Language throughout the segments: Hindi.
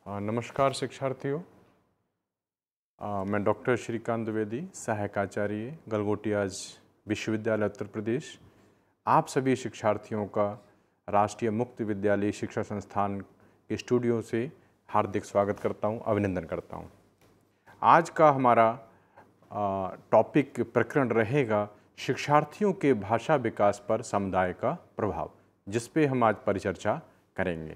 नमस्कार शिक्षार्थियों। मैं डॉक्टर श्रीकांत द्विवेदी, सहायक आचार्य, गलगोटियाज विश्वविद्यालय उत्तर प्रदेश, आप सभी शिक्षार्थियों का राष्ट्रीय मुक्त विद्यालय शिक्षा संस्थान के स्टूडियो से हार्दिक स्वागत करता हूं, अभिनंदन करता हूं। आज का हमारा टॉपिक प्रकरण रहेगा शिक्षार्थियों के भाषा विकास पर समुदाय का प्रभाव, जिस पे हम आज परिचर्चा करेंगे।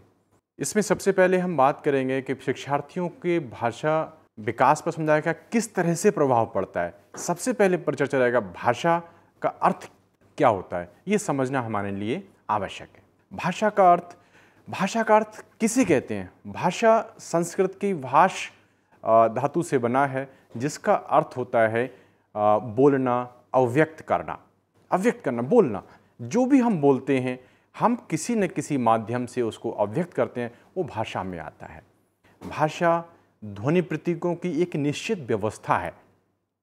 इसमें सबसे पहले हम बात करेंगे कि शिक्षार्थियों के भाषा विकास पर समुदाय का किस तरह से प्रभाव पड़ता है। सबसे पहले परिचर्चा रहेगा भाषा का अर्थ क्या होता है, ये समझना हमारे लिए आवश्यक है। भाषा का अर्थ किसे कहते हैं? भाषा संस्कृत की भाष धातु से बना है, जिसका अर्थ होता है बोलना, अव्यक्त करना, बोलना। जो भी हम बोलते हैं, हम किसी न किसी माध्यम से उसको अव्यक्त करते हैं, वो भाषा में आता है। भाषा ध्वनि प्रतीकों की एक निश्चित व्यवस्था है।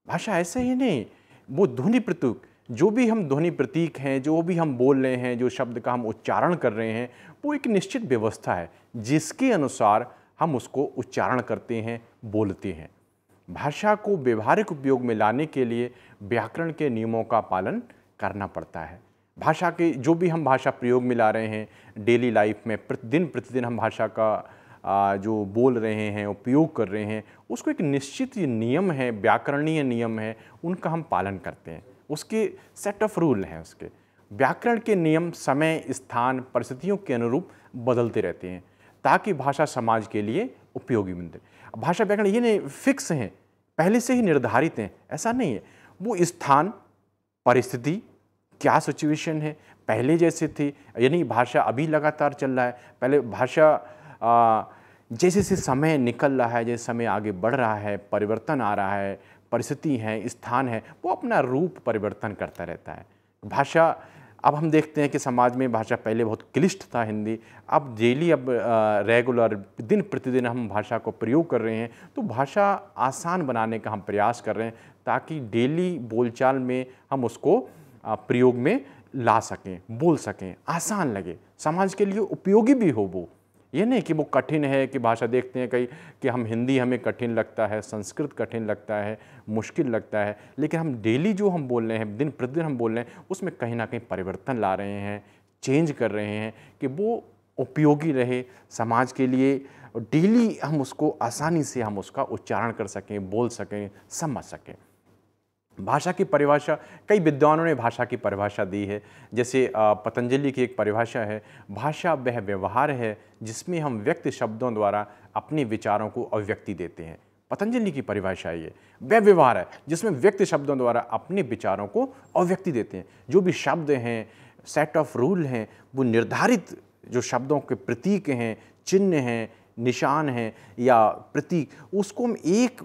भाषा ऐसे ही नहीं, वो ध्वनि प्रतीक, जो भी हम ध्वनि प्रतीक हैं, जो भी हम बोल रहे हैं, जो शब्द का हम उच्चारण कर रहे हैं, वो एक निश्चित व्यवस्था है जिसके अनुसार हम उसको उच्चारण करते हैं, बोलते हैं। भाषा को व्यवहारिक उपयोग में लाने के लिए व्याकरण के नियमों का पालन करना पड़ता है। भाषा के जो भी हम भाषा प्रयोग में ला रहे हैं डेली लाइफ में, दिन प्रतिदिन हम भाषा का जो बोल रहे हैं, उपयोग कर रहे हैं, उसको एक निश्चित नियम है, व्याकरणीय नियम है, उनका हम पालन करते हैं। उसके सेट ऑफ रूल हैं। उसके व्याकरण के नियम समय, स्थान, परिस्थितियों के अनुरूप बदलते रहते हैं ताकि भाषा समाज के लिए उपयोगी बने। भाषा व्याकरण ये नहीं फिक्स हैं, पहले से ही निर्धारित हैं, ऐसा नहीं है। वो स्थान, परिस्थिति, क्या सिचुएशन है, पहले जैसे थी, यानी भाषा अभी लगातार चल रहा है। पहले भाषा जैसे से समय निकल रहा है, जैसे समय आगे बढ़ रहा है, परिवर्तन आ रहा है, परिस्थिति है, स्थान है, वो अपना रूप परिवर्तन करता रहता है। भाषा अब हम देखते हैं कि समाज में भाषा पहले बहुत क्लिष्ट था हिंदी, अब डेली रेगुलर दिन प्रतिदिन हम भाषा को प्रयोग कर रहे हैं, तो भाषा आसान बनाने का हम प्रयास कर रहे हैं ताकि डेली बोलचाल में हम उसको प्रयोग में ला सकें, बोल सकें, आसान लगे, समाज के लिए उपयोगी भी हो। वो ये नहीं कि वो कठिन है, कि भाषा देखते हैं कई कि हम हिंदी हमें कठिन लगता है, संस्कृत कठिन लगता है, मुश्किल लगता है, लेकिन हम डेली जो हम बोल रहे हैं, दिन प्रतिदिन हम बोल रहे हैं, उसमें कहीं ना कहीं परिवर्तन ला रहे हैं, चेंज कर रहे हैं कि वो उपयोगी रहे समाज के लिए। डेली हम उसको आसानी से हम उसका उच्चारण कर सकें, बोल सकें, समझ सकें। भाषा की परिभाषा, कई विद्वानों ने भाषा की परिभाषा दी है। जैसे पतंजलि की एक परिभाषा है, भाषा वह व्यवहार है जिसमें हम व्यक्त शब्दों द्वारा अपने विचारों को अभिव्यक्ति देते हैं। पतंजलि की परिभाषा ये वह व्यवहार है जिसमें व्यक्त शब्दों द्वारा अपने विचारों को अभिव्यक्ति देते हैं। जो भी शब्द हैं, सेट ऑफ रूल हैं, वो निर्धारित जो शब्दों के प्रतीक हैं, चिन्ह हैं, निशान हैं या प्रतीक, उसको हम एक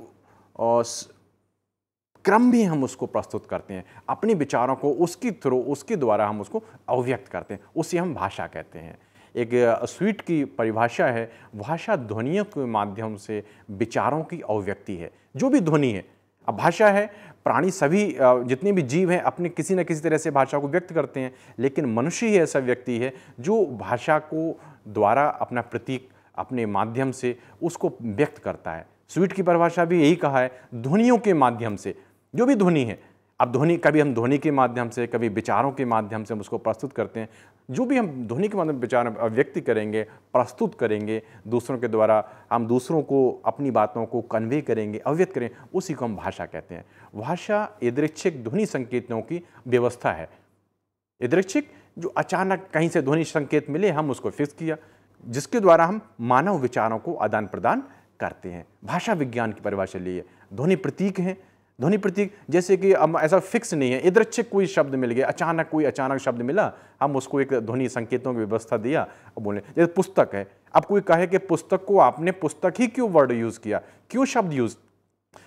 क्रम में हम उसको प्रस्तुत करते हैं, अपने विचारों को उसके द्वारा हम उसको अभिव्यक्त करते हैं, उसे हम भाषा कहते हैं। एक स्वीट की परिभाषा है, भाषा ध्वनियों के माध्यम से विचारों की अभिव्यक्ति है। जो भी ध्वनि है, अब भाषा है, प्राणी सभी जितने भी जीव हैं अपने किसी न किसी तरह से भाषा को व्यक्त करते हैं, लेकिन मनुष्य ही ऐसा व्यक्ति है जो भाषा को द्वारा अपना प्रतीक अपने माध्यम से उसको व्यक्त करता है। स्वीट की परिभाषा भी यही कहा है, ध्वनियों के माध्यम से जो भी ध्वनि है। अब ध्वनि, कभी हम ध्वनि के माध्यम से, कभी विचारों के माध्यम से हम उसको प्रस्तुत करते हैं। जो भी हम ध्वनि के माध्यम से विचार अभिव्यक्ति करेंगे, प्रस्तुत करेंगे दूसरों के द्वारा, हम दूसरों को अपनी बातों को कन्वे करेंगे, अभिव्यक्त करें, उसी को हम भाषा कहते हैं। भाषा यादृच्छिक ध्वनि संकेतों की व्यवस्था है। यादृच्छिक, जो अचानक कहीं से ध्वनि संकेत मिले, हम उसको फिक्स किया, जिसके द्वारा हम मानव विचारों को आदान प्रदान करते हैं। भाषा विज्ञान की परिभाषा ली है। ध्वनि प्रतीक हैं। ध्वनि प्रतीक जैसे कि अब ऐसा फिक्स नहीं है, यादृच्छिक कोई शब्द मिल गया, अचानक शब्द मिला, हम उसको एक ध्वनि संकेतों की व्यवस्था दिया और बोले। जैसे पुस्तक है, अब कोई कहे कि पुस्तक को आपने पुस्तक ही क्यों वर्ड यूज किया, क्यों शब्द यूज,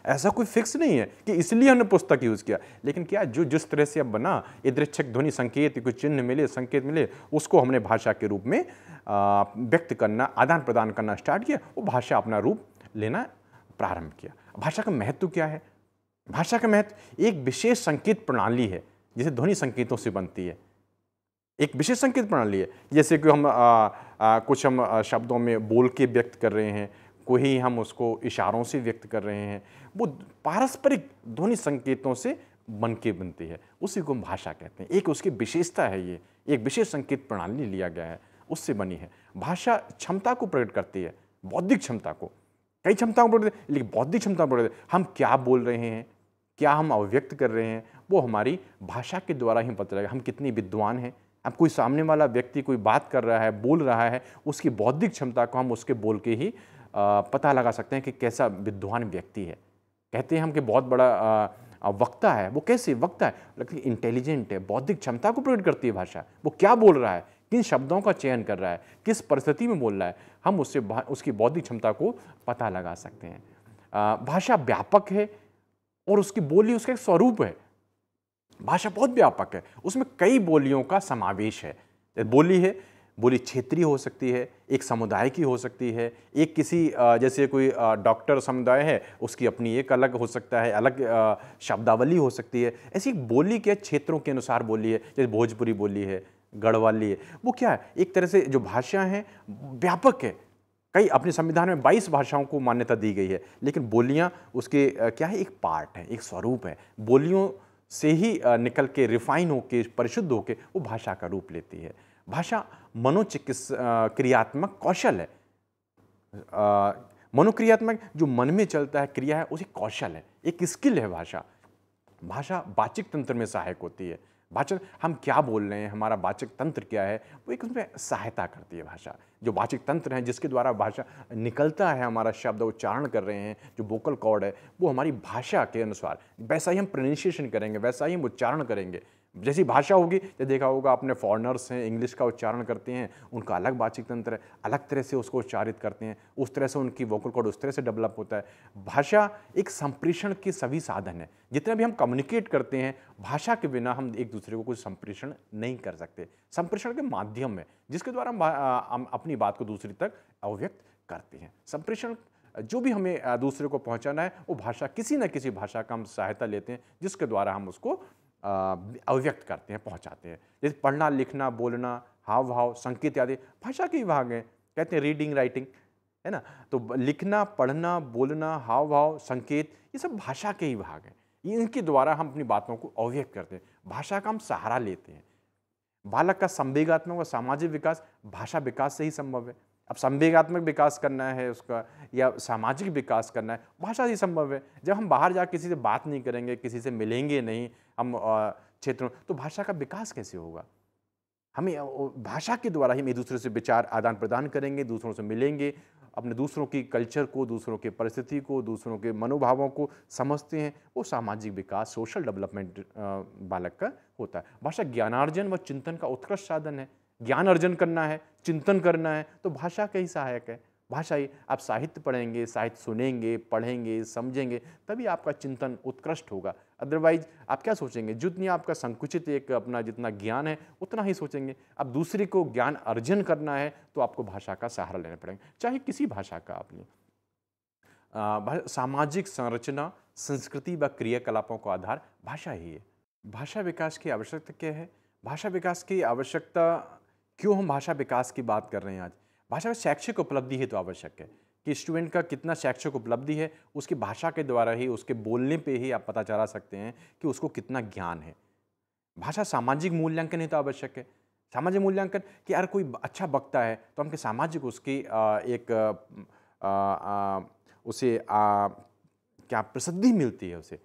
ऐसा कोई फिक्स नहीं है कि इसलिए हमने पुस्तक यूज किया। लेकिन क्या जो जिस तरह से अब बना, यादृच्छिक ध्वनि संकेत, कोई चिन्ह मिले, संकेत मिले, उसको हमने भाषा के रूप में व्यक्त करना, आदान प्रदान करना स्टार्ट किया, वो भाषा अपना रूप लेना प्रारंभ किया। भाषा का महत्व क्या है? भाषा का महत्व एक विशेष संकेत प्रणाली है, जिसे ध्वनि संकेतों से बनती है। एक विशेष संकेत प्रणाली है, जैसे कि हम कुछ हम शब्दों में बोल के व्यक्त कर रहे हैं, को ही हम उसको इशारों से व्यक्त कर रहे हैं, वो पारस्परिक ध्वनि संकेतों से बन के बनती है, उसी को हम भाषा कहते हैं। एक उसकी विशेषता है, ये एक विशेष संकेत प्रणाली लिया गया है, उससे बनी है। भाषा क्षमता को प्रकट करती है, बौद्धिक क्षमता को, कई क्षमताओं को प्रकट करती है, लेकिन बौद्धिक क्षमता प्रकट करती है। हम क्या बोल रहे हैं, क्या हम अभिव्यक्त कर रहे हैं, वो हमारी भाषा के द्वारा ही पता लगेगा। हम कितनी विद्वान हैं, अब कोई सामने वाला व्यक्ति कोई बात कर रहा है, बोल रहा है, उसकी बौद्धिक क्षमता को हम उसके बोल के ही पता लगा सकते हैं कि कैसा विद्वान व्यक्ति है। कहते हैं हम कि बहुत बड़ा वक्ता है, वो कैसे वक्ता है, लेकिन इंटेलिजेंट है, बौद्धिक क्षमता को प्रकट करती है भाषा। वो क्या बोल रहा है, किन शब्दों का चयन कर रहा है, किस परिस्थिति में बोल रहा है, हम उससे उसकी बौद्धिक क्षमता को पता लगा सकते हैं। भाषा व्यापक है और उसकी बोली उसका एक स्वरूप है। भाषा बहुत व्यापक है, उसमें कई बोलियों का समावेश है। बोली है, बोली क्षेत्रीय हो सकती है, एक समुदाय की हो सकती है, एक किसी जैसे कोई डॉक्टर समुदाय है, उसकी अपनी एक अलग हो सकता है, अलग शब्दावली हो सकती है। ऐसी बोली के क्षेत्रों के अनुसार बोली है, जैसे भोजपुरी बोली है, गढ़वाली है। वो क्या है, एक तरह से जो भाषा है व्यापक है। कई अपने संविधान में 22 भाषाओं को मान्यता दी गई है, लेकिन बोलियां उसके क्या है, एक पार्ट है, एक स्वरूप है। बोलियों से ही निकल के रिफाइन होके, परिशुद्ध होके वो भाषा का रूप लेती है। भाषा क्रियात्मक कौशल है। मनोक्रियात्मक जो मन में चलता है, क्रिया है, उसी कौशल है, एक स्किल है भाषा। भाषा वाचिक तंत्र में सहायक होती है। भाषा हम क्या बोल रहे हैं, हमारा वाचिक तंत्र क्या है, वो एक उसमें सहायता करती है भाषा। जो वाचिक तंत्र है जिसके द्वारा भाषा निकलता है, हमारा शब्द उच्चारण कर रहे हैं, जो वोकल कॉर्ड है, वो हमारी भाषा के अनुसार वैसा ही हम प्रोनाउंसिएशन करेंगे, वैसा ही हम उच्चारण करेंगे। जैसी भाषा होगी, ये देखा होगा आपने, फॉरेनर्स हैं, इंग्लिश का उच्चारण करते हैं, उनका अलग वाचिक तंत्र है, अलग तरह से उसको उच्चारित करते हैं, उस तरह से उनकी वोकल कॉर्ड उस तरह से डेवलप होता है। भाषा एक संप्रेषण के सभी साधन है। जितना भी हम कम्युनिकेट करते हैं, भाषा के बिना हम एक दूसरे को कुछ संप्रेषण नहीं कर सकते। संप्रेषण के माध्यम है जिसके द्वारा हम अपनी बात को दूसरे तक अभिव्यक्त करते हैं। संप्रेषण जो भी हमें दूसरे को पहुंचाना है, वो भाषा, किसी न किसी भाषा का हम सहायता लेते हैं, जिसके द्वारा हम उसको अभिव्यक्त करते हैं, पहुंचाते हैं। जैसे पढ़ना, लिखना, बोलना, हाव भाव, संकेत आदि भाषा के ही भाग हैं। कहते हैं रीडिंग, राइटिंग, है ना। तो लिखना, पढ़ना, बोलना, हाव भाव, संकेत, ये सब भाषा के ही भाग हैं। इनके द्वारा हम अपनी बातों को अभिव्यक्त करते हैं, भाषा का हम सहारा लेते हैं। बालक का संवेगात्मक और सामाजिक विकास भाषा विकास से ही संभव है। अब संवेगात्मक विकास करना है उसका, या सामाजिक विकास करना है, भाषा से संभव है। जब हम बाहर जा किसी से बात नहीं करेंगे, किसी से मिलेंगे नहीं, हम क्षेत्रों, तो भाषा का विकास कैसे होगा। हमें भाषा के द्वारा ही हम एक दूसरे से विचार आदान प्रदान करेंगे, दूसरों से मिलेंगे, अपने दूसरों की कल्चर को, दूसरों के परिस्थिति को, दूसरों के मनोभावों को समझते हैं। वो सामाजिक विकास, सोशल डेवलपमेंट बालक का होता है। भाषा ज्ञानार्जन व चिंतन का उत्कृष्ट साधन है। ज्ञान अर्जन करना है, चिंतन करना है, तो भाषा का ही सहायक है। भाषा ही, आप साहित्य पढ़ेंगे, साहित्य सुनेंगे, पढ़ेंगे, समझेंगे, तभी आपका चिंतन उत्कृष्ट होगा। अदरवाइज आप क्या सोचेंगे, जितनी आपका संकुचित एक अपना जितना ज्ञान है उतना ही सोचेंगे। अब दूसरे को ज्ञान अर्जन करना है तो आपको भाषा का सहारा लेना पड़ेगा, चाहे किसी भाषा का आप लें। सामाजिक संरचना, संस्कृति व क्रियाकलापों का आधार भाषा ही है। भाषा विकास की आवश्यकता क्या है, भाषा विकास की आवश्यकता क्यों हम भाषा विकास की बात कर रहे हैं आज। भाषा में शैक्षिक उपलब्धि है तो आवश्यक है कि स्टूडेंट का कितना शैक्षिक उपलब्धि है, उसकी भाषा के द्वारा ही, उसके बोलने पे ही आप पता चला सकते हैं कि उसको कितना ज्ञान है। भाषा सामाजिक मूल्यांकन है तो आवश्यक है। सामाजिक मूल्यांकन कि यार कोई अच्छा वक्ता है तो हमके सामाजिक उसकी उसे क्या प्रसिद्धि मिलती है, उसे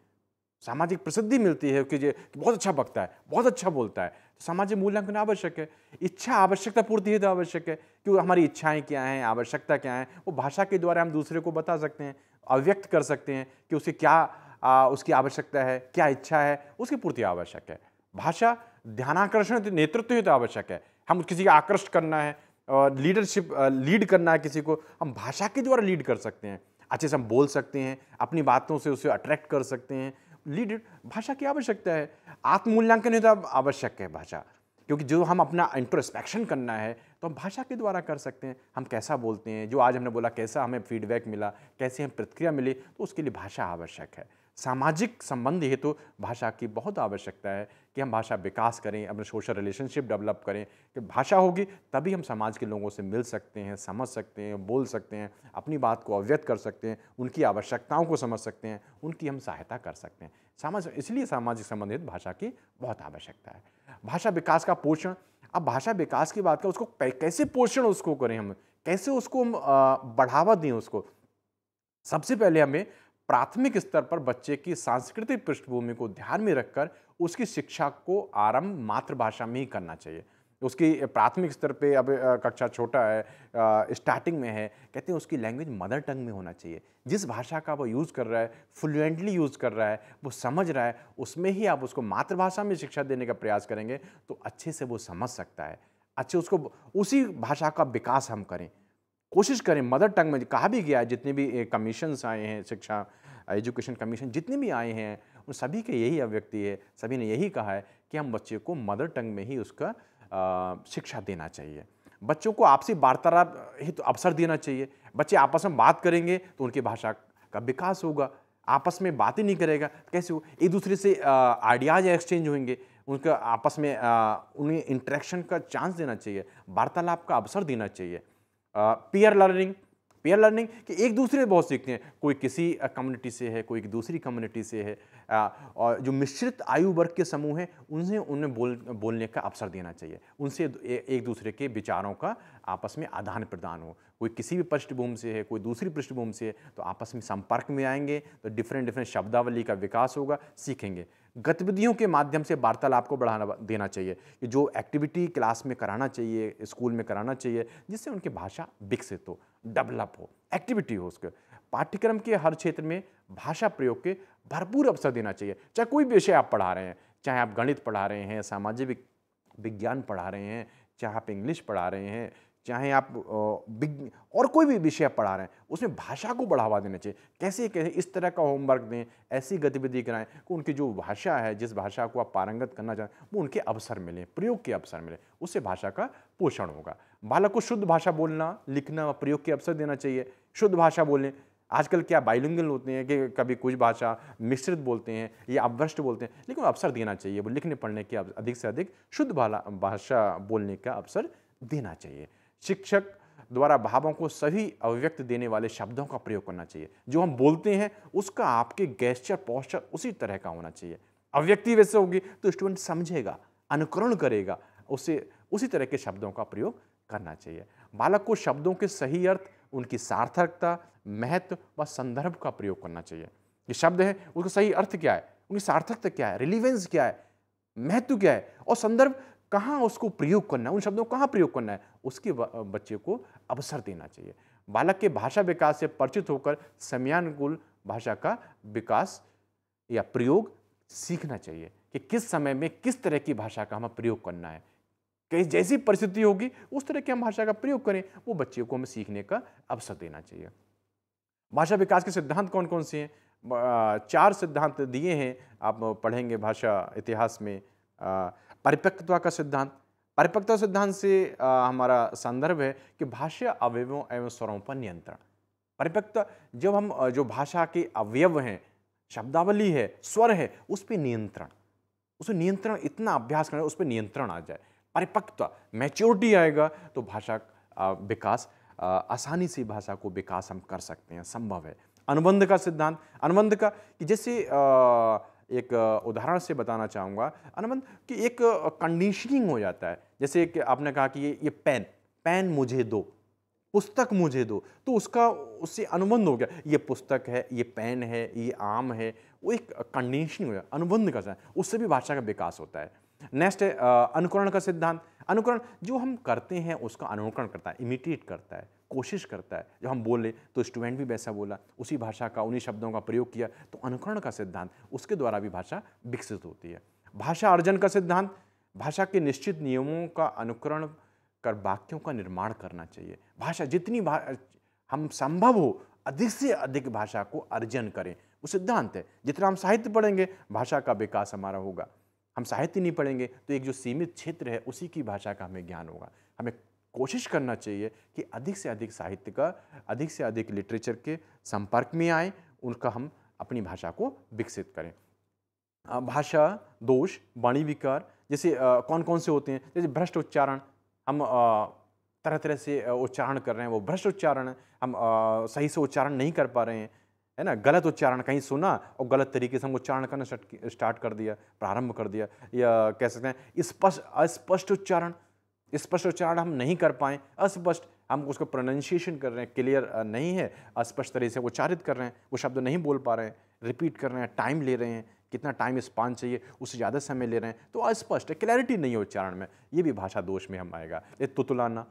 सामाजिक प्रसिद्धि मिलती है कि बहुत अच्छा वक्ता है, बहुत अच्छा बोलता है, तो सामाजिक मूल्यांकन आवश्यक है। इच्छा आवश्यकता पूर्ति है तो आवश्यक है कि हमारी इच्छाएं क्या हैं, आवश्यकता क्या है, वो भाषा के द्वारा हम दूसरे को बता सकते हैं, अभिव्यक्त कर सकते हैं कि उसे क्या उसकी आवश्यकता है, क्या इच्छा है, उसकी पूर्ति आवश्यक है। भाषा ध्यानाकर्षण, नेतृत्व है तो आवश्यक है। हम किसी का आकृष्ट करना है और लीडरशिप लीड करना है किसी को, हम भाषा के द्वारा लीड कर सकते हैं। अच्छे से हम बोल सकते हैं, अपनी बातों से उसे अट्रैक्ट कर सकते हैं। लीड भाषा की आवश्यकता है। आत्ममूल्यांकन है तो आवश्यक है भाषा, क्योंकि जो हम अपना इंट्रोस्पेक्शन करना है तो हम भाषा के द्वारा कर सकते हैं। हम कैसा बोलते हैं, जो आज हमने बोला कैसा हमें फीडबैक मिला, कैसे हमें प्रतिक्रिया मिली, तो उसके लिए भाषा आवश्यक है। सामाजिक संबंध हेतु भाषा की बहुत आवश्यकता है कि हम भाषा विकास करें, अपने सोशल रिलेशनशिप डेवलप करें। कि भाषा होगी तभी हम समाज के लोगों से मिल सकते हैं, समझ सकते हैं, बोल सकते हैं, अपनी बात को अव्यक्त कर सकते हैं, उनकी आवश्यकताओं को समझ सकते हैं, उनकी हम सहायता कर सकते हैं। इसलिए सामाजिक संबंध हेतु भाषा की बहुत आवश्यकता है। भाषा विकास का पोषण, अब भाषा विकास की बात करें, उसको कैसे पोषण उसको करें हम, कैसे उसको हम बढ़ावा दें उसको। सबसे पहले हमें प्राथमिक स्तर पर बच्चे की सांस्कृतिक पृष्ठभूमि को ध्यान में रखकर उसकी शिक्षा को आरंभ मातृभाषा में ही करना चाहिए। उसकी प्राथमिक स्तर पे अब कक्षा छोटा है, स्टार्टिंग में है, कहते हैं उसकी लैंग्वेज मदर टंग में होना चाहिए। जिस भाषा का वो यूज़ कर रहा है, फ्लुएंटली यूज़ कर रहा है, वो समझ रहा है, उसमें ही आप उसको मातृभाषा में शिक्षा देने का प्रयास करेंगे तो अच्छे से वो समझ सकता है। अच्छे उसको उसी भाषा का विकास हम करें, कोशिश करें मदर टंग में। कहा भी गया है, जितने भी कमीशंस आए हैं, शिक्षा एजुकेशन कमीशन जितने भी आए हैं, उन सभी के यही अभिव्यक्ति है, सभी ने यही कहा है कि हम बच्चे को मदर टंग में ही उसका शिक्षा देना चाहिए। बच्चों को आपसी वार्तालाप ही तो अवसर देना चाहिए। बच्चे आपस में बात करेंगे तो उनकी भाषा का विकास होगा। आपस में बात ही नहीं करेगा कैसे हो, एक दूसरे से आइडियाज एक्सचेंज होंगे, उनका आपस में उन्हें इंटरेक्शन का चांस देना चाहिए, वार्तालाप का अवसर देना चाहिए। पीयर लर्निंग, पीयर लर्निंग कि एक दूसरे बहुत सीखते हैं, कोई किसी कम्युनिटी से है, कोई दूसरी कम्युनिटी से है, और जो मिश्रित आयु वर्ग के समूह हैं उन्हें बोलने का अवसर देना चाहिए। उनसे एक दूसरे के विचारों का आपस में आदान प्रदान हो। कोई किसी भी पृष्ठभूमि से है, कोई दूसरी पृष्ठभूमि से है, तो आपस में संपर्क में आएंगे तो डिफरेंट शब्दावली का विकास होगा, सीखेंगे। गतिविधियों के माध्यम से वार्तालाप को बढ़ाना देना चाहिए कि जो एक्टिविटी क्लास में कराना चाहिए, स्कूल में कराना चाहिए, जिससे उनकी भाषा विकसित हो, डेवलप हो, एक्टिविटी हो। उसके पाठ्यक्रम के हर क्षेत्र में भाषा प्रयोग के भरपूर अवसर देना चाहिए। चाहे कोई भी विषय आप पढ़ा रहे हैं, चाहे आप गणित पढ़ा रहे हैं, सामाजिक विज्ञान पढ़ा रहे हैं, चाहे आप इंग्लिश पढ़ा रहे हैं, चाहे आप और कोई भी विषय पढ़ा रहे हैं, उसमें भाषा को बढ़ावा देना चाहिए। कैसे कैसे इस तरह का होमवर्क दें, ऐसी गतिविधि कराएं कि उनकी जो भाषा है, जिस भाषा को आप पारंगत करना चाहें, वो उनके अवसर मिलें, प्रयोग के अवसर मिले, उससे भाषा का पोषण होगा। बालक को शुद्ध भाषा बोलना, लिखना व प्रयोग के अवसर देना चाहिए। शुद्ध भाषा बोलें। आजकल क्या बाइलिंगुअल होते हैं कि कभी कुछ भाषा मिश्रित बोलते हैं या अपभ्रष्ट बोलते हैं, लेकिन अवसर देना चाहिए। वो लिखने पढ़ने के अधिक से अधिक शुद्ध भाषा बोलने का अवसर देना चाहिए। शिक्षक द्वारा भावों को सही अभिव्यक्ति देने वाले शब्दों का प्रयोग करना चाहिए। जो हम बोलते हैं उसका आपके गेस्चर, पोस्चर उसी तरह का होना चाहिए। अभिव्यक्ति वैसे होगी तो स्टूडेंट समझेगा, अनुकरण करेगा, उससे उसी तरह के शब्दों का प्रयोग करना चाहिए। बालक को शब्दों के सही अर्थ, उनकी सार्थकता, महत्व व संदर्भ का प्रयोग करना चाहिए। ये शब्द है, उसका सही अर्थ क्या है, उनकी सार्थकता क्या है, रिलीवेंस क्या है, महत्व क्या है, और संदर्भ कहाँ उसको प्रयोग करना है, उन शब्दों को कहाँ प्रयोग करना है, उसके बच्चे को अवसर देना चाहिए। बालक के भाषा विकास से परिचित होकर समयानुकूल भाषा का विकास या प्रयोग सीखना चाहिए कि किस समय में किस तरह की भाषा का हमें प्रयोग करना है। कहीं जैसी परिस्थिति होगी उस तरह की हम भाषा का प्रयोग करें, वो बच्चे को हमें सीखने का अवसर देना चाहिए। भाषा विकास के सिद्धांत कौन कौन से हैं? 4 सिद्धांत दिए हैं, आप पढ़ेंगे भाषा इतिहास में। परिपक्वता का सिद्धांत, परिपक्वता सिद्धांत से हमारा संदर्भ है कि भाषा अवयवों एवं स्वरों पर नियंत्रण। परिपक्वता जब हम जो भाषा के अवयव हैं, शब्दावली है, स्वर है, उस पर नियंत्रण, उसे नियंत्रण इतना अभ्यास करना उस पर नियंत्रण आ जाए। परिपक्वता, मैच्योरिटी आएगा तो भाषा विकास आसानी से भाषा को विकास हम कर सकते हैं, संभव है। अनुबंध का सिद्धांत, अनुबंध का कि जैसे एक उदाहरण से बताना चाहूँगा, अनुबंध कि एक कंडीशनिंग हो जाता है। जैसे कि आपने कहा कि ये पेन, पेन मुझे दो, पुस्तक मुझे दो, तो उसका उससे अनुबंध हो गया। ये पुस्तक है, ये पेन है, ये आम है, वो एक कंडीशनिंग हो गया, अनुबंध का, उससे भी भाषा का विकास होता है। नेक्स्ट है अनुकरण का सिद्धांत। अनुकरण जो हम करते हैं उसका अनुकरण करता है, इमिटेट करता है, कोशिश करता है। जब हम बोले तो स्टूडेंट भी वैसा बोला, उसी भाषा का, उन्हीं शब्दों का प्रयोग किया, तो अनुकरण का सिद्धांत, उसके द्वारा भी भाषा विकसित होती है। भाषा अर्जन का सिद्धांत, भाषा के निश्चित नियमों का अनुकरण कर वाक्यों का निर्माण करना चाहिए। भाषा जितनी हम संभव हो अधिक से अधिक भाषा को अर्जन करें, वो सिद्धांत है। जितना हम साहित्य पढ़ेंगे भाषा का विकास हमारा होगा। हम साहित्य नहीं पढ़ेंगे तो एक जो सीमित क्षेत्र है उसी की भाषा का हमें ज्ञान होगा। हमें कोशिश करना चाहिए कि अधिक से अधिक साहित्य का, अधिक से अधिक लिटरेचर के संपर्क में आए, उनका हम अपनी भाषा को विकसित करें। भाषा दोष, वाणी विकार जैसे कौन कौन से होते हैं, जैसे भ्रष्ट उच्चारण, हम तरह तरह से उच्चारण कर रहे हैं, वो भ्रष्ट उच्चारण है, हम सही से उच्चारण नहीं कर पा रहे हैं, है ना, गलत उच्चारण, कहीं सुना और गलत तरीके से हम उच्चारण करना स्टार्ट कर दिया, प्रारंभ कर दिया, या कह सकते हैं अस्पष्ट उच्चारण, स्पष्ट उच्चारण हम नहीं कर पाए, अस्पष्ट, हम उसको प्रोनाउंसिएशन कर रहे हैं, क्लियर नहीं है, अस्पष्ट तरह से उच्चारित कर रहे हैं, वो शब्द नहीं बोल पा रहे हैं, रिपीट कर रहे हैं, टाइम ले रहे हैं, कितना टाइम स्पान चाहिए उससे ज़्यादा समय ले रहे हैं, तो अस्पष्ट है, क्लैरिटी नहीं है उच्चारण में, ये भी भाषा दोष में हम आएगा। ये तुतलाना,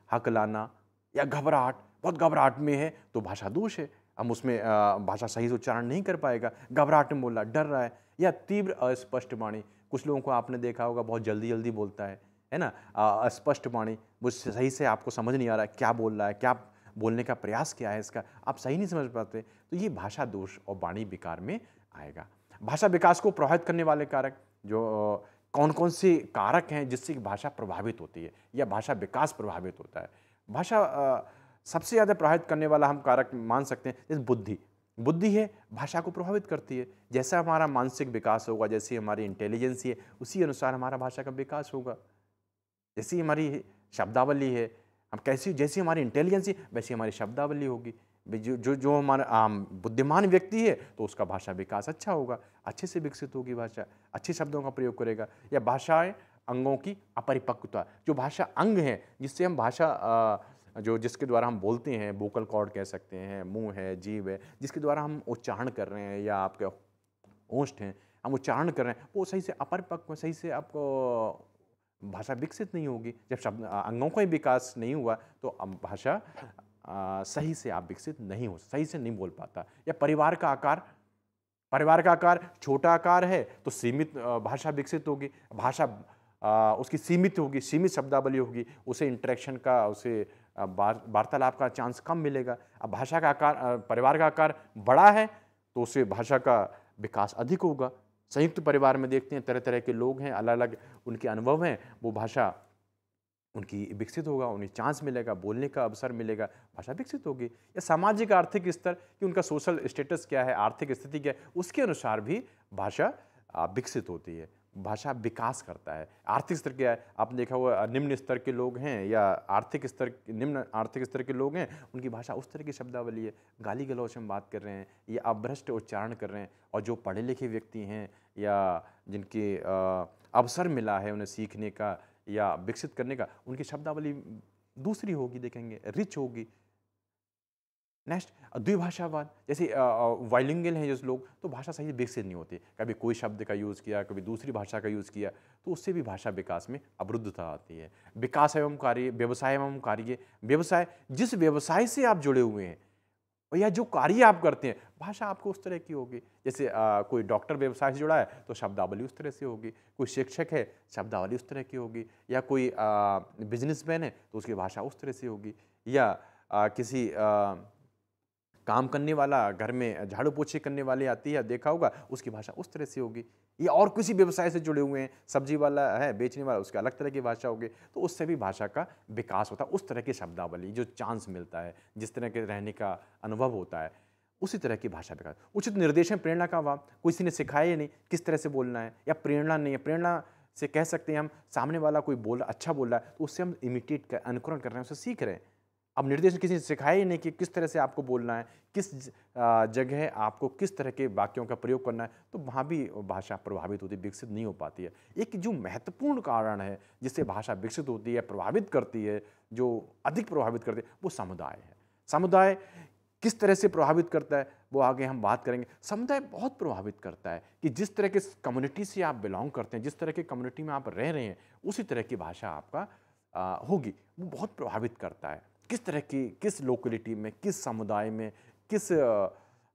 हकलाना या घबराहट, बहुत घबराहट में है तो भाषा दोष है, हम उसमें भाषा सही से उच्चारण नहीं कर पाएगा, घबराहट में बोल रहा, डर रहा है, या तीव्र अस्पष्ट वाणी, कुछ लोगों को आपने देखा होगा बहुत जल्दी जल्दी बोलता है ना, अस्पष्ट वाणी, वो सही से आपको समझ नहीं आ रहा है क्या बोल रहा है, क्या बोलने का प्रयास क्या है इसका, आप सही नहीं समझ पाते, तो ये भाषा दोष और वाणी विकार में आएगा। भाषा विकास को प्रभावित करने वाले कारक जो कौन कौन से कारक हैं जिससे भाषा प्रभावित होती है या भाषा विकास प्रभावित होता है। भाषा सबसे ज़्यादा प्रभावित करने वाला हम कारक मान सकते हैं, जैसे बुद्धि है, भाषा को प्रभावित करती है। जैसा हमारा मानसिक विकास होगा, जैसी हमारी इंटेलिजेंसी है, उसी अनुसार हमारा भाषा का विकास होगा। जैसी हमारी शब्दावली है, हम जैसी हमारी इंटेलिजेंसी वैसी हमारी शब्दावली होगी। जो हमारा बुद्धिमान व्यक्ति है तो उसका भाषा विकास अच्छा होगा, अच्छे से विकसित होगी भाषा, अच्छे शब्दों का प्रयोग करेगा। या भाषाएं अंगों की अपरिपक्वता, जो भाषा अंग है जिससे हम भाषा जिसके द्वारा हम बोलते हैं, वोकल कॉर्ड कह सकते हैं, मुंह है, जीभ है, जिसके द्वारा हम उच्चारण कर रहे हैं, या आपके ओष्ठ हैं, हम उच्चारण कर रहे हैं, वो सही से अपरिपक्व, सही से आपको भाषा विकसित नहीं होगी। जब शब्द अंगों का ही विकास नहीं हुआ तो भाषा सही से आप विकसित नहीं हो, सही से नहीं बोल पाता। या परिवार का आकार छोटा आकार है तो सीमित भाषा विकसित होगी, भाषा उसकी सीमित होगी, सीमित शब्दावली होगी, उसे इंटरेक्शन का, उसे वार्तालाप का चांस कम मिलेगा। अब भाषा का आकार, परिवार का आकार बड़ा है तो उसे भाषा का विकास अधिक होगा। संयुक्त परिवार में देखते हैं तरह तरह के लोग हैं, अलग अलग उनके अनुभव हैं, वो भाषा उनकी विकसित होगा, उन्हें चांस मिलेगा, बोलने का अवसर मिलेगा, भाषा विकसित होगी। या सामाजिक आर्थिक स्तर कि उनका सोशल स्टेटस क्या है, आर्थिक स्थिति क्या है, उसके अनुसार भी भाषा विकसित होती है, भाषा विकास करता है। आर्थिक स्तर क्या है, आपने देखा हुआ निम्न स्तर के लोग हैं या निम्न आर्थिक स्तर के लोग हैं, उनकी भाषा उस तरह की शब्दावली है, गाली गलौज हम बात कर रहे हैं या अभ्रष्ट उच्चारण कर रहे हैं। और जो पढ़े लिखे व्यक्ति हैं या जिनके अवसर मिला है उन्हें सीखने का या विकसित करने का, उनकी शब्दावली दूसरी होगी, देखेंगे रिच होगी। नेक्स्ट द्विभाषावाद, जैसे बाइलिंगुअल हैं जो लोग, तो भाषा सही विकसित नहीं होती, कभी कोई शब्द का यूज़ किया, कभी दूसरी भाषा का यूज़ किया, तो उससे भी भाषा विकास में अवरुद्धता आती है। विकास एवं कार्य, व्यवसाय एवं कार्य, व्यवसाय, जिस व्यवसाय से आप जुड़े हुए हैं या जो कार्य आप करते हैं, भाषा आपको उस तरह की होगी। जैसे कोई डॉक्टर व्यवसाय से जुड़ा है तो शब्दावली उस तरह से होगी, कोई शिक्षक है शब्दावली उस तरह की होगी, या कोई बिजनेसमैन है तो उसकी भाषा उस तरह से होगी, या किसी काम करने वाला, घर में झाड़ू पोछे करने वाले आती है, देखा होगा, उसकी भाषा उस तरह से होगी। या और किसी व्यवसाय से जुड़े हुए हैं, सब्जी वाला है बेचने वाला, उसकी अलग तरह की भाषा होगी, तो उससे भी भाषा का विकास होता है। उस तरह की शब्दावली जो चांस मिलता है, जिस तरह के रहने का अनुभव होता है, उसी तरह की भाषा विकास। उचित निर्देशन, प्रेरणा का अभाव, किसी ने सिखाया ही नहीं किस तरह से बोलना है, या प्रेरणा नहीं है, प्रेरणा से कह सकते हैं हम सामने वाला कोई अच्छा बोल रहा है तो उससे हम इमिटेट कर, अनुकरण कर रहे हैं, उससे सीख रहे हैं। अब निर्देशन किसी ने सिखाया ही नहीं कि किस तरह से आपको बोलना है, किस जगह आपको किस तरह के वाक्यों का प्रयोग करना है, तो वहाँ भी भाषा प्रभावित होती है, विकसित नहीं हो पाती है। एक जो महत्वपूर्ण कारण है जिससे भाषा विकसित होती है, प्रभावित करती है, जो अधिक प्रभावित करती है, वो समुदाय है। समुदाय किस तरह से प्रभावित करता है वो आगे हम बात करेंगे। समुदाय बहुत प्रभावित करता है कि जिस तरह के कम्युनिटी से आप बिलोंग करते हैं, जिस तरह की कम्युनिटी में आप रह रहे हैं, उसी तरह की भाषा आपका होगी, वो बहुत प्रभावित करता है। किस तरह की, किस लोकेलिटी में, किस समुदाय में, किस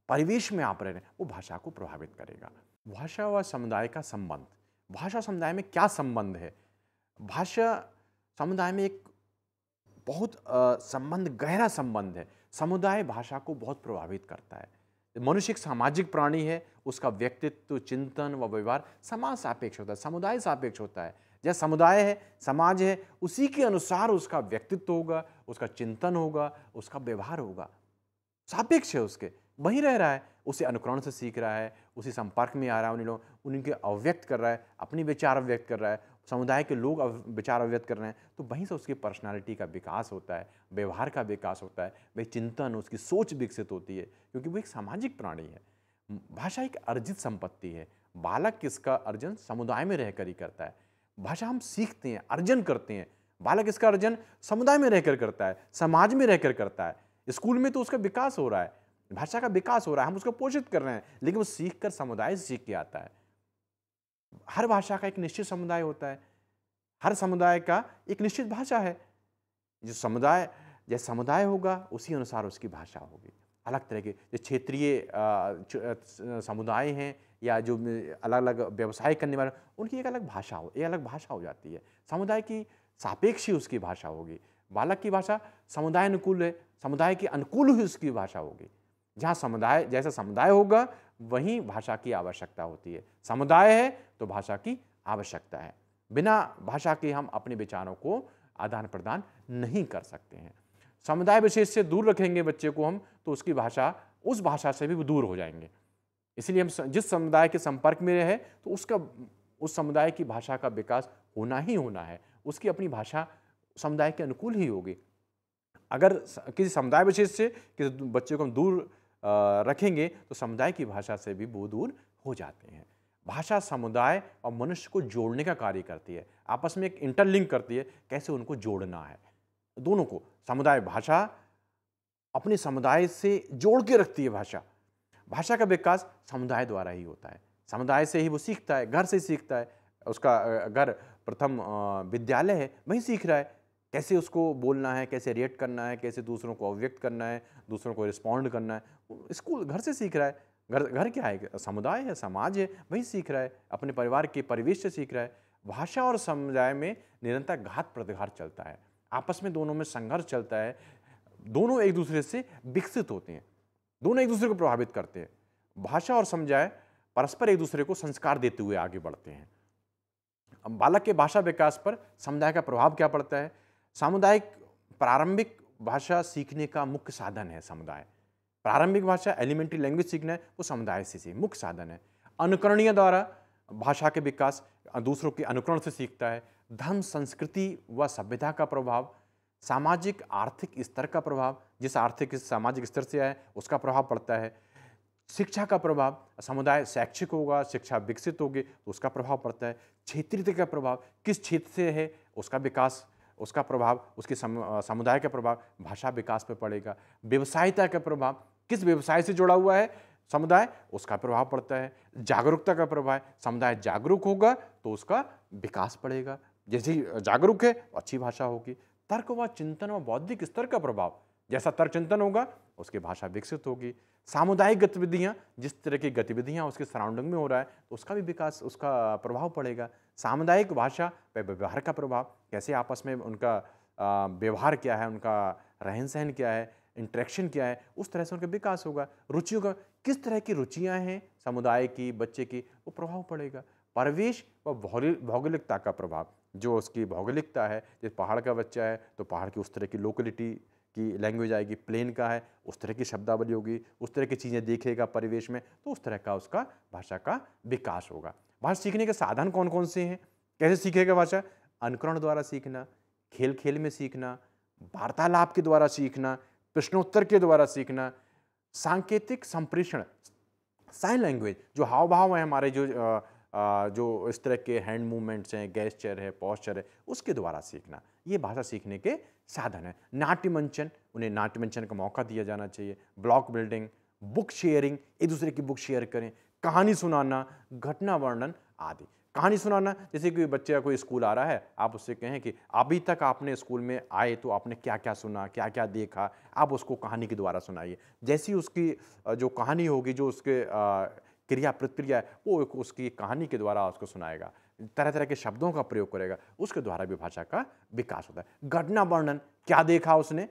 परिवेश में आप रह रहे हैं, वो भाषा को प्रभावित करेगा। भाषा व समुदाय का संबंध, भाषा समुदाय में क्या संबंध है? भाषा समुदाय में एक बहुत संबंध, गहरा संबंध है। समुदाय भाषा को बहुत प्रभावित करता है। मनुष्य एक सामाजिक प्राणी है, उसका व्यक्तित्व, चिंतन व व्यवहार समाज सापेक्ष होता है, समुदाय सापेक्ष होता है। जैसे समुदाय है, समाज है, उसी के अनुसार उसका व्यक्तित्व होगा, उसका चिंतन होगा, उसका व्यवहार होगा, सापेक्ष है उसके। वहीं रह रहा है, उसे अनुकरण से सीख रहा है, उसी संपर्क में आ रहा है, उन लोग उनके अभिव्यक्त कर रहा है, अपनी विचार अभिव्यक्त कर रहा है, समुदाय के लोग विचार अभिव्यक्त कर रहे हैं, तो वहीं से उसकी पर्सनालिटी का विकास होता है, व्यवहार का विकास होता है, वही चिंतन, उसकी सोच विकसित होती है, क्योंकि वो एक सामाजिक प्राणी है। भाषा एक अर्जित संपत्ति है। बालक इसका अर्जन समुदाय में रहकर ही करता है। भाषा हम सीखते हैं, अर्जन करते हैं। बालक इसका अर्जन समुदाय में रहकर करता है, समाज में रहकर करता है। स्कूल में तो उसका विकास हो रहा है, भाषा का विकास हो रहा है, हम उसको पोषित कर रहे हैं, लेकिन वो सीख कर समुदाय से सीख के आता है। हर भाषा का एक निश्चित समुदाय होता है, हर समुदाय का एक निश्चित भाषा है। जो समुदाय जैसे समुदाय होगा उसी अनुसार उसकी भाषा होगी। अलग तरह के जो क्षेत्रीय समुदाय हैं या जो अलग अलग व्यवसाय करने वाले, उनकी एक अलग भाषा हो जाती है। समुदाय की सापेक्ष ही उसकी भाषा होगी। बालक की भाषा समुदाय अनुकूल है, समुदाय के अनुकूल ही उसकी भाषा होगी। जहाँ समुदाय जैसा समुदाय होगा वहीं भाषा की आवश्यकता होती है। समुदाय है तो भाषा की आवश्यकता है। बिना भाषा के हम अपने विचारों को आदान प्रदान नहीं कर सकते हैं। समुदाय विशेष से दूर रखेंगे बच्चे को हम, तो उसकी भाषा उस भाषा से भी दूर हो जाएंगे। इसलिए हम जिस समुदाय के संपर्क में रहे तो उस समुदाय की भाषा का विकास होना ही होना है। उसकी अपनी भाषा समुदाय के अनुकूल ही होगी। अगर किसी समुदाय विशेष से किसी बच्चे को हम दूर रखेंगे तो समुदाय की भाषा से भी वो दूर हो जाते हैं। भाषा समुदाय और मनुष्य को जोड़ने का कार्य करती है, आपस में एक इंटरलिंक करती है, कैसे उनको जोड़ना है। दोनों को समुदाय, भाषा अपने समुदाय से जोड़ के रखती है। भाषा का विकास समुदाय द्वारा ही होता है, समुदाय से ही वो सीखता है, घर से सीखता है। उसका घर प्रथम विद्यालय है, वहीं सीख रहा है कैसे उसको बोलना है, कैसे रिएक्ट करना है, कैसे दूसरों को अभिव्यक्त करना है, दूसरों को रिस्पॉन्ड करना है। स्कूल घर से सीख रहा है। घर क्या है? समुदाय है, समाज है, वही सीख रहा है, अपने परिवार के परिवेश से सीख रहा है। भाषा और समुदाय में निरंतर घात प्रतिघात चलता है, आपस में दोनों में संघर्ष चलता है। दोनों एक दूसरे से विकसित होते हैं, दोनों एक दूसरे को प्रभावित करते हैं। भाषा और समुदाय परस्पर एक दूसरे को संस्कार देते हुए आगे बढ़ते हैं। अब बालक के भाषा विकास पर समुदाय का प्रभाव क्या पड़ता है? सामुदायिक प्रारंभिक भाषा सीखने का मुख्य साधन है समुदाय। प्रारंभिक भाषा एलिमेंट्री लैंग्वेज सीखना है, वो समुदाय से मुख्य साधन है। अनुकरणीय द्वारा भाषा के विकास दूसरों के अनुकरण से सीखता है। धर्म, संस्कृति व सभ्यता का प्रभाव, सामाजिक आर्थिक स्तर का प्रभाव, जिस आर्थिक सामाजिक स्तर से आए उसका प्रभाव पड़ता है। शिक्षा का प्रभाव, समुदाय शैक्षिक होगा, शिक्षा विकसित होगी तो उसका प्रभाव पड़ता है। क्षेत्रीयता का प्रभाव, किस क्षेत्र से है उसका विकास, उसका प्रभाव, उसके समुदाय का प्रभाव भाषा विकास पर पड़ेगा। व्यवसायिता का प्रभाव, किस व्यवसाय से जुड़ा हुआ है समुदाय, उसका प्रभाव पड़ता है। जागरूकता का प्रभाव, समुदाय जागरूक होगा तो उसका विकास पड़ेगा, जैसे ही जागरूक है अच्छी भाषा होगी। तर्क व चिंतन व बौद्धिक स्तर का प्रभाव, जैसा तर्क चिंतन होगा उसकी भाषा विकसित होगी। सामुदायिक गतिविधियाँ, जिस तरह की गतिविधियाँ उसके सराउंडिंग में हो रहा है तो उसका भी विकास, उसका प्रभाव पड़ेगा। सामुदायिक भाषा पर व्यवहार का प्रभाव, कैसे आपस में उनका व्यवहार क्या है, उनका रहन सहन क्या है, इंटरेक्शन क्या है, उस तरह से उनका विकास होगा। रुचियों का, किस तरह की रुचियाँ हैं समुदाय की, बच्चे की, वो प्रभाव पड़ेगा। परिवेश व भौगोलिकता का प्रभाव, जो उसकी भौगोलिकता है, जैसे पहाड़ का बच्चा है तो पहाड़ की उस तरह की लोकेलिटी की लैंग्वेज आएगी, प्लेन का है उस तरह की शब्दावली होगी, उस तरह की चीज़ें देखेगा परिवेश में, तो उस तरह का उसका भाषा का विकास होगा। भाषा सीखने के साधन कौन कौन से हैं? कैसे सीखेगा भाषा? अनुकरण द्वारा सीखना, खेल खेल में सीखना, वार्तालाप के द्वारा सीखना, प्रश्नोत्तर के द्वारा सीखना, सांकेतिक संप्रेषण, साइन लैंग्वेज, जो हाव भाव है हमारे, जो इस तरह के हैंड मूवमेंट्स हैं, गेस्चर है, पॉस्चर है, उसके द्वारा सीखना, ये भाषा सीखने के साधन है। नाट्य मंचन, उन्हें नाट्य मंचन का मौका दिया जाना चाहिए। ब्लॉक बिल्डिंग, बुक शेयरिंग, एक दूसरे की बुक शेयर करें, कहानी सुनाना, घटना वर्णन आदि। कहानी सुनाना, जैसे कि बच्चे का कोई स्कूल आ रहा है, आप उससे कहें कि अभी तक आपने स्कूल में आए तो आपने क्या क्या सुना, क्या क्या देखा, आप उसको कहानी के द्वारा सुनाइए। जैसी उसकी जो कहानी होगी, जो उसके क्रिया प्रतिक्रिया है, वो उसकी कहानी के द्वारा उसको सुनाएगा, तरह तरह के शब्दों का प्रयोग करेगा, उसके द्वारा भी भाषा का विकास होता है। घटना वर्णन, क्या देखा उसने,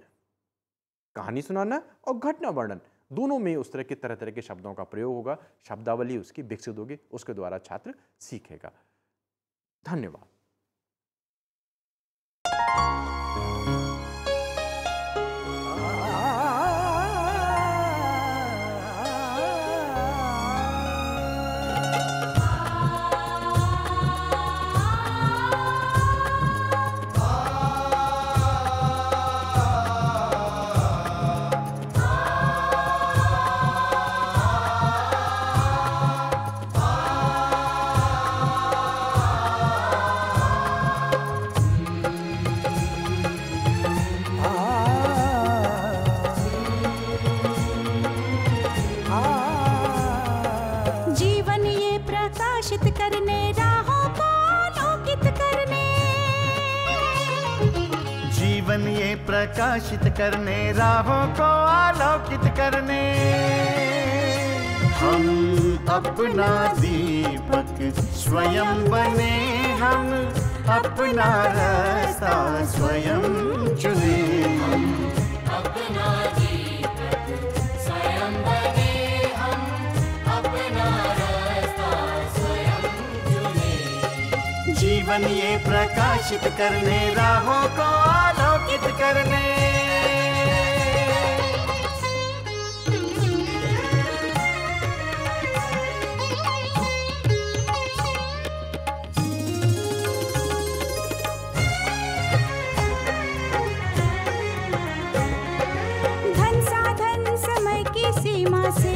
कहानी सुनाना और घटना वर्णन, दोनों में उस तरह के शब्दों का प्रयोग होगा, शब्दावली उसकी विकसित होगी, उसके द्वारा छात्र सीखेगा। धन्यवाद। प्रकाशित करने, राहों को आलोकित करने। जीवन ये प्रकाशित करने, राहों को आलोकित करने। हम अपना दीपक स्वयं बने, हम अपना रास्ता स्वयं चुने। हम अपना दीपक स्वयं बने, हम अपना रास्ता स्वयं चुने। जीवन ये प्रकाशित करने, राहों को आलोकित करने। सीमा से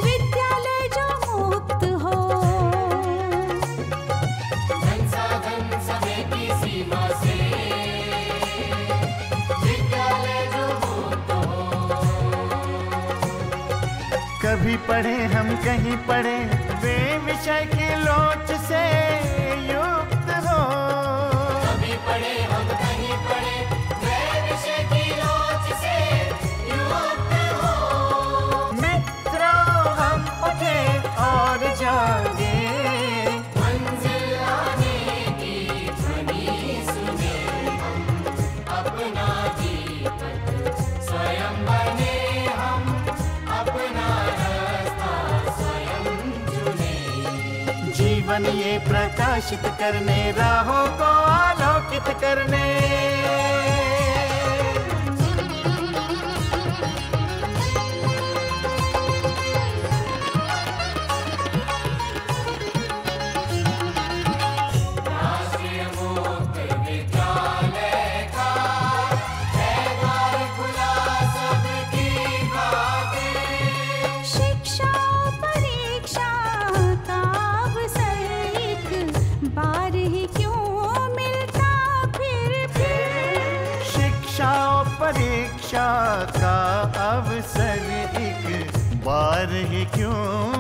विद्यालय जो मुक्त हो, धन साधन समय की सीमा से विद्यालय जो मुक्त हो। कभी पढ़े हम कहीं पढ़े, वे विषय की लोच से युक्त हो। कभी पढ़े हम कहीं पढ़े, वे विषय की लोच से युक्त हो। मित्रों हम उठे और जागे, मंजिल आने की ध्वनि सुने। हम अपना दीपक स्वयं बने, हम अपना रास्ता स्वयं चुने। जीवन ये प्रकाशित करने, राहों को आलोकित करने। राष्ट्रीय मुक्त विद्यालय का है द्वार खुला सबकी खातिर। शिक्षा परीक्षा का अवसर एक बार ही क्यों मिलता फिर। शिक्षा और परीक्षा का अवसर एक बार ही क्यों